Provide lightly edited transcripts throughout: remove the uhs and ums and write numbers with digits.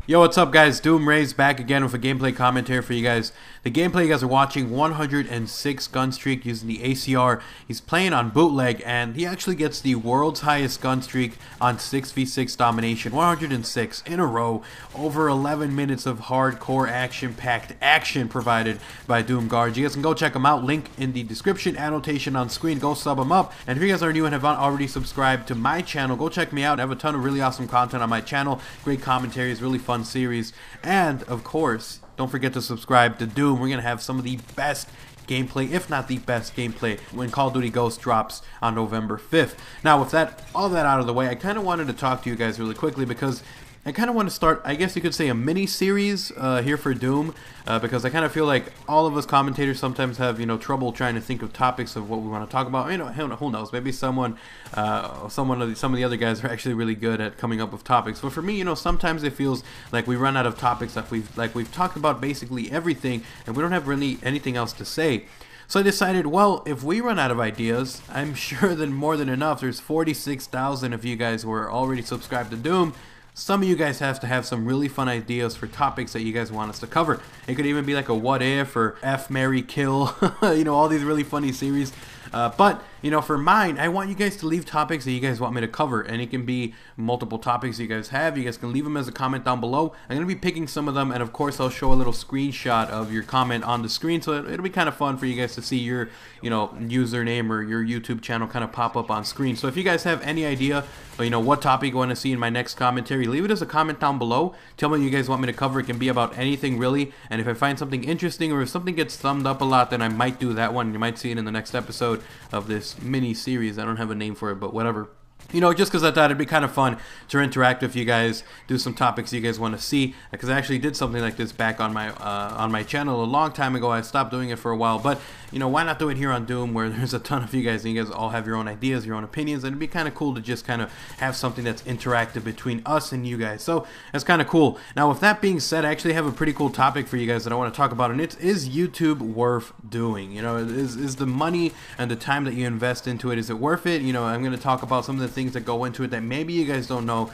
Yo, what's up guys? DooM back again with a gameplay commentary for you guys. The gameplay you guys are watching, 106 gun streak using the ACR. He's playing on bootleg and he actually gets the world's highest gun streak on 6v6 domination. 106 in a row. Over 11 minutes of hardcore action-packed action provided by DooM Garge. You guys can go check him out. Link in the description, annotation on screen. Go sub him up. And if you guys are new and have not already subscribed to my channel, go check me out. I have a ton of really awesome content on my channel. Great commentaries, really fun series, and of course don't forget to subscribe to DooM. We're gonna have some of the best gameplay, if not the best gameplay, when Call of Duty Ghost drops on November 5th. Now with all that out of the way, I kind of wanted to talk to you guys really quickly because I kind of want to start, I guess you could say, a mini-series here for DooM, because I kind of feel like all of us commentators sometimes have, trouble trying to think of topics of what we want to talk about. Who knows? Maybe some of the other guys are actually really good at coming up with topics. But for me, sometimes it feels like we run out of topics. Like we've talked about basically everything, and we don't have really anything else to say. So I decided, well, if we run out of ideas, I'm sure that more than enough. There's 46,000 of you guys who are already subscribed to DooM. Some of you guys have to have some really fun ideas for topics that you guys want us to cover. It could even be like a what if or F, marry, kill, all these really funny series. But for mine, I want you guys to leave topics that you guys want me to cover, and it can be multiple topics you guys have. You guys can leave them as a comment down below. I'm going to be picking some of them, and of course I'll show a little screenshot of your comment on the screen, so it'll be kind of fun for you guys to see your username or your YouTube channel kind of pop up on screen. So if you guys have any idea what topic you want to see in my next commentary, leave it as a comment down below. Tell me what you guys want me to cover. It can be about anything really, and if I find something interesting or if something gets thumbed up a lot, then I might do that one. You might see it in the next episode of this mini series. I don't have a name for it, but whatever. Just because I thought it'd be kind of fun to interact with you guys, do some topics you guys want to see, because I actually did something like this back on my channel a long time ago. I stopped doing it for a while, but why not do it here on DooM, where there's a ton of you guys, and you guys all have your own ideas, your own opinions, and it'd be kind of cool to just kind of have something that's interactive between us and you guys. So that's kind of cool. Now with that being said, I actually have a pretty cool topic for you guys that I want to talk about, and it's, is YouTube worth doing? Is the money and the time that you invest into it, is it worth it? I'm going to talk about some of the things that go into it that maybe you guys don't know.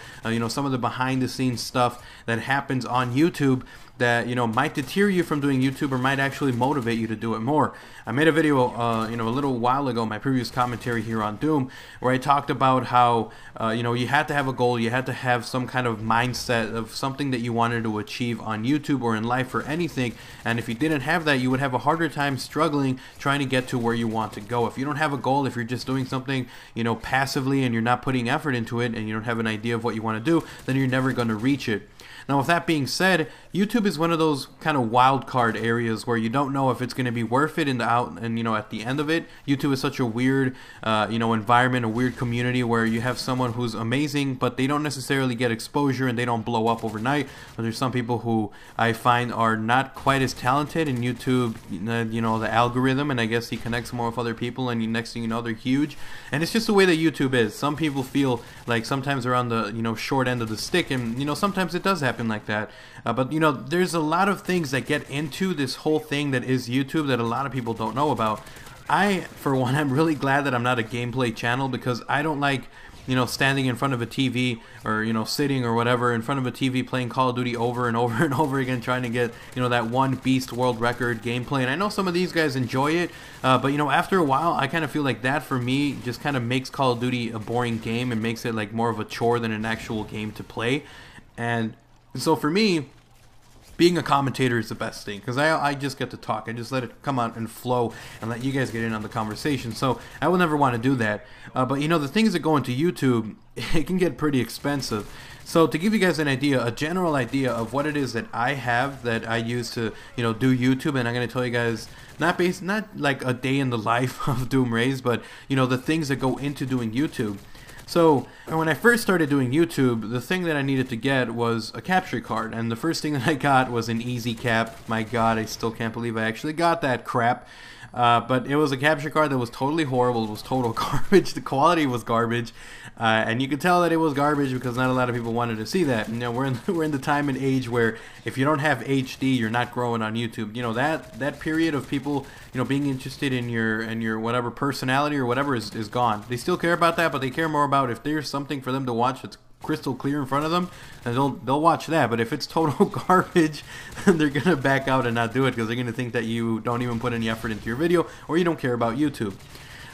Some of the behind the scenes stuff that happens on YouTube that might deter you from doing YouTube or might actually motivate you to do it more. I made a video a little while ago, my previous commentary here on DooM, where I talked about how you had to have a goal, you had to have some kind of mindset of something that you wanted to achieve on YouTube or in life or anything, and if you didn't have that, you would have a harder time struggling trying to get to where you want to go. If you don't have a goal, if you're just doing something passively and you're not putting effort into it and you don't have an idea of what you want to do, then you're never going to reach it. Now with that being said, YouTube is one of those kind of wild card areas where you don't know if it's going to be worth it at the end of it. YouTube is such a weird environment, a weird community where you have someone who's amazing but they don't necessarily get exposure and they don't blow up overnight. But there's some people who I find are not quite as talented, and YouTube, the algorithm, and I guess he connects more with other people, and next thing you know they're huge. And it's just the way that YouTube is. Some people feel like sometimes they're on the short end of the stick, and sometimes it does happen like that. But there's a lot of things that get into this whole thing that is YouTube that a lot of people don't know about. For one, I'm really glad that I'm not a gameplay channel, because I don't like standing in front of a TV or sitting or whatever in front of a TV playing Call of Duty over and over and over again, trying to get that one beast world record gameplay. And I know some of these guys enjoy it, but after a while I kind of feel like that for me just kind of makes Call of Duty a boring game and makes it like more of a chore than an actual game to play. And so for me, being a commentator is the best thing, because I just get to talk. I just let it come out and flow and let you guys get in on the conversation. So I will never want to do that. But the things that go into YouTube, it can get pretty expensive. So to give you guys an idea, a general idea of what it is that I have that I use to do YouTube, and I'm going to tell you guys not like a day in the life of DooM, but the things that go into doing YouTube. So when I first started doing YouTube, the thing that I needed to get was a capture card, and the first thing that I got was an easy cap. My god, I still can't believe I actually got that crap. But it was a capture card that was totally horrible. It was total garbage. The quality was garbage, and you could tell that it was garbage because not a lot of people wanted to see that. We're in the time and age where if you don't have HD, you're not growing on YouTube. That period of people being interested in your whatever personality or whatever is gone. They still care about that, but they care more about if there's something for them to watch that's crystal clear in front of them, and they'll watch that. But if it's total garbage, they're gonna back out and not do it because they're gonna think that you don't even put any effort into your video or you don't care about YouTube.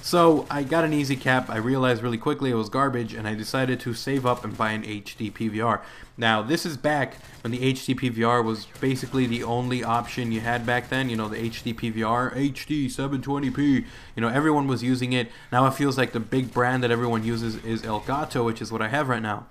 So I got an easy cap. I realized really quickly it was garbage, and I decided to save up and buy an HD PVR. Now this is back when the HD PVR was basically the only option you had back then. You know, the HD PVR, HD 720p. You know, everyone was using it. Now it feels like the big brand that everyone uses is Elgato, which is what I have right now.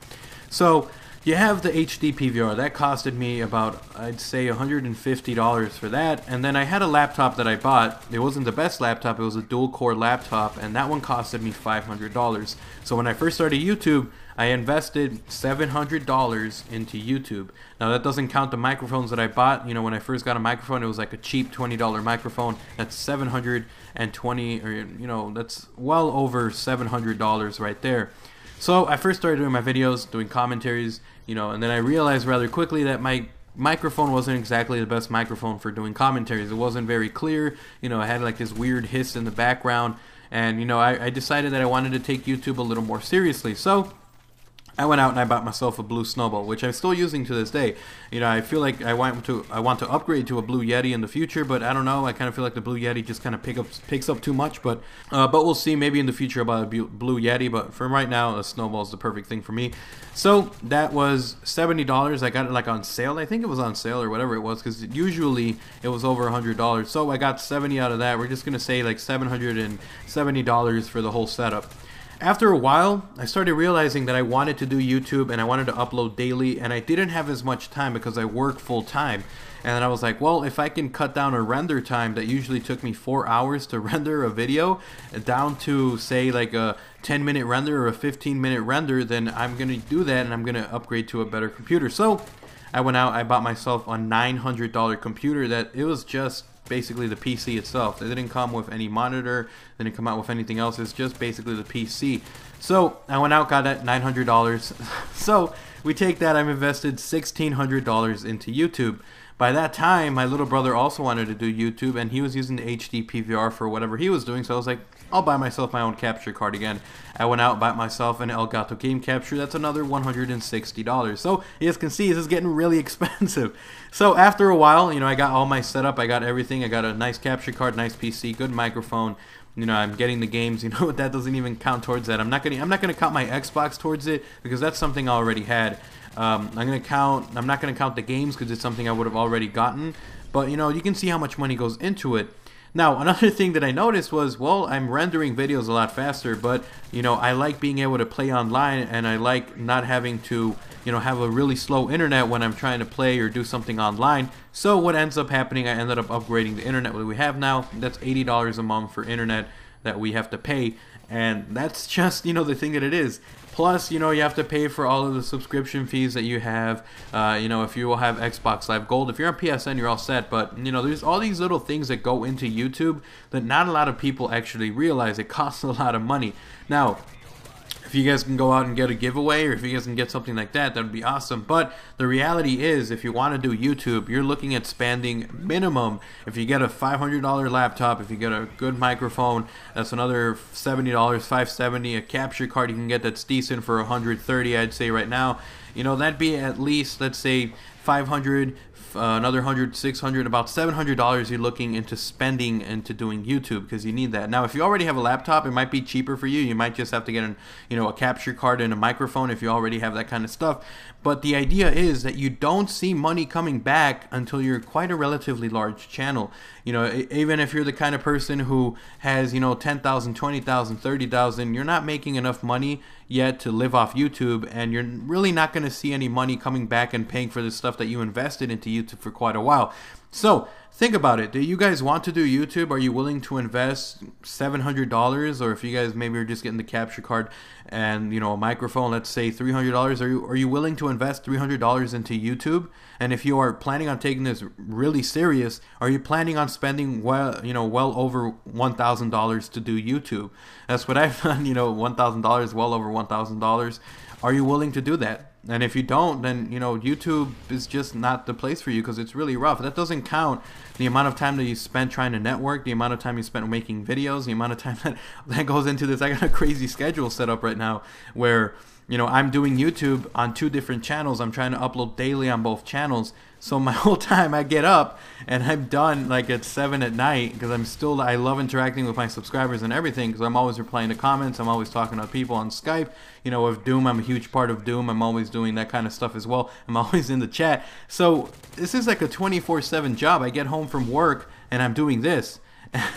So you have the HD PVR. That costed me about, I'd say, $150 for that. And then I had a laptop that I bought. It wasn't the best laptop. It was a dual-core laptop, and that one costed me $500. So when I first started YouTube, I invested $700 into YouTube. Now that doesn't count the microphones that I bought. You know, when I first got a microphone, it was like a cheap $20 microphone. That's $720, or you know, that's well over $700 right there. So I first started doing my videos, doing commentaries, you know, and then I realized rather quickly that my microphone wasn't exactly the best microphone for doing commentaries. It wasn't very clear, you know, I had like this weird hiss in the background, and you know, I decided that I wanted to take YouTube a little more seriously. So I went out and I bought myself a blue Snowball, which I'm still using to this day. You know, I feel like I want to upgrade to a Blue Yeti in the future, but I don't know. I kind of feel like the Blue Yeti just kind of picks up too much. But we'll see. Maybe in the future about a Blue Yeti. But for right now, a Snowball is the perfect thing for me. So that was $70. I got it like on sale. I think it was on sale or whatever it was, because usually it was over $100. So I got 70 out of that. We're just gonna say like $770 for the whole setup. After a while, I started realizing that I wanted to do YouTube and I wanted to upload daily, and I didn't have as much time because I work full time. And then I was like, well, if I can cut down a render time that usually took me 4 hours to render a video down to say like a 10-minute render or a 15-minute render, then I'm going to do that and I'm going to upgrade to a better computer. So I went out, I bought myself a $900 computer that it was just basically the PC itself. It didn't come with any monitor, didn't come out with anything else. It's just basically the PC. So I went out, got that $900. So we take that, I've invested $1,600 into YouTube. By that time, my little brother also wanted to do YouTube, and he was using the HD PVR for whatever he was doing, so I was like, I'll buy myself my own capture card again. I went out, bought myself an Elgato game capture. That's another $160. So you guys can see this is getting really expensive. So after a while, you know, I got all my setup, I got everything. I got a nice capture card, nice PC, good microphone. You know, I'm getting the games. You know, that doesn't even count towards that. I'm not gonna count my Xbox towards it because that's something I already had. I'm not gonna count the games because it's something I would have already gotten. But you know, you can see how much money goes into it. Now, another thing that I noticed was, well, I'm rendering videos a lot faster, but, you know, I like being able to play online, and I like not having to, you know, have a really slow internet when I'm trying to play or do something online. So what ends up happening, I ended up upgrading the internet that we have now. That's $80 a month for internet that we have to pay, and that's just, you know, the thing that it is. Plus, you know, you have to pay for all of the subscription fees that you have. You know, if you will have Xbox Live Gold, if you're on PSN, you're all set. But, you know, there's all these little things that go into YouTube that not a lot of people actually realize. It costs a lot of money. Now, if you guys can go out and get a giveaway, or if you guys can get something like that, that would be awesome. But the reality is, if you want to do YouTube, you're looking at spending minimum, if you get a $500 laptop, if you get a good microphone, that's another $70, $570. A capture card you can get that's decent for $130, I'd say right now. You know, that'd be at least, let's say, $500, another $100, $600, about $700 you're looking into spending into doing YouTube, because you need that. Now, if you already have a laptop, it might be cheaper for you. You might just have to get a capture card and a microphone if you already have that kind of stuff. But the idea is that you don't see money coming back until you're quite a relatively large channel. You know, even if you're the kind of person who has, you know, 10,000, 20,000, 30,000, you're not making enough money yet to live off YouTube, and you're really not going to see any money coming back and paying for the stuff that you invested into YouTube for quite a while. So think about it. Do you guys want to do YouTube? Are you willing to invest $700? Or if you guys maybe are just getting the capture card and, you know, a microphone, let's say $300, are you willing to invest $300 into YouTube? And if you are planning on taking this really serious, are you planning on spending well over $1,000 to do YouTube? That's what I've done, you know, $1,000, well over $1,000. Are you willing to do that? And if you don't, then, you know, YouTube is just not the place for you, because it's really rough. That doesn't count the amount of time that you spend trying to network, the amount of time you spend making videos, the amount of time that goes into this. I got a crazy schedule set up right now where you know, I'm doing YouTube on 2 different channels. I'm trying to upload daily on both channels. So my whole time I get up and I'm done like at 7 at night, because I love interacting with my subscribers and everything, because I'm always replying to comments. I'm always talking to people on Skype. You know, with DooM, I'm a huge part of DooM. I'm always doing that kind of stuff as well. I'm always in the chat. So this is like a 24/7 job. I get home from work and I'm doing this.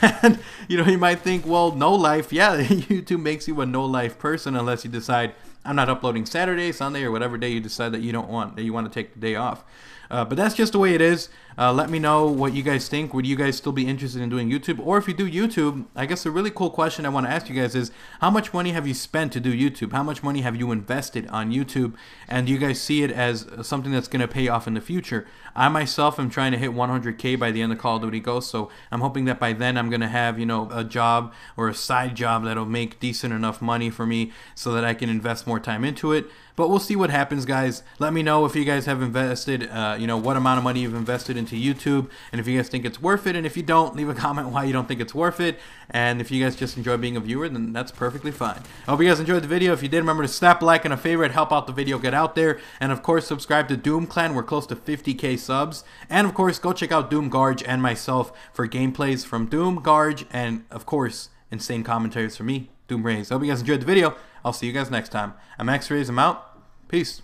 And, you know, you might think, well, no life. Yeah, YouTube makes you a no life person unless you decide, I'm not uploading Saturday, Sunday, or whatever day you decide that you want to take the day off. But that's just the way it is. Let me know what you guys think. Would you guys still be interested in doing YouTube? Or if you do YouTube, I guess a really cool question I want to ask you guys is, how much money have you spent to do YouTube? How much money have you invested on YouTube? And do you guys see it as something that's going to pay off in the future? I myself am trying to hit 100K by the end of Call of Duty Ghosts, so I'm hoping that by then I'm going to have, you know, a job or a side job that'll make decent enough money for me so that I can invest more time into it. But we'll see what happens, guys. Let me know if you guys have invested, you know, what amount of money you've invested into YouTube, and if you guys think it's worth it. And if you don't, leave a comment why you don't think it's worth it. And if you guys just enjoy being a viewer, then that's perfectly fine. I hope you guys enjoyed the video. If you did, remember to snap a like and a favorite, help out the video get out there. And of course, subscribe to DooM Clan. We're close to 50K subs. And of course, go check out DooM, Garge, and myself for gameplays from DooM, Garge, and of course, insane commentaries from me, DooM Rays. I hope you guys enjoyed the video. I'll see you guys next time. I'm MW3. I'm out. Peace.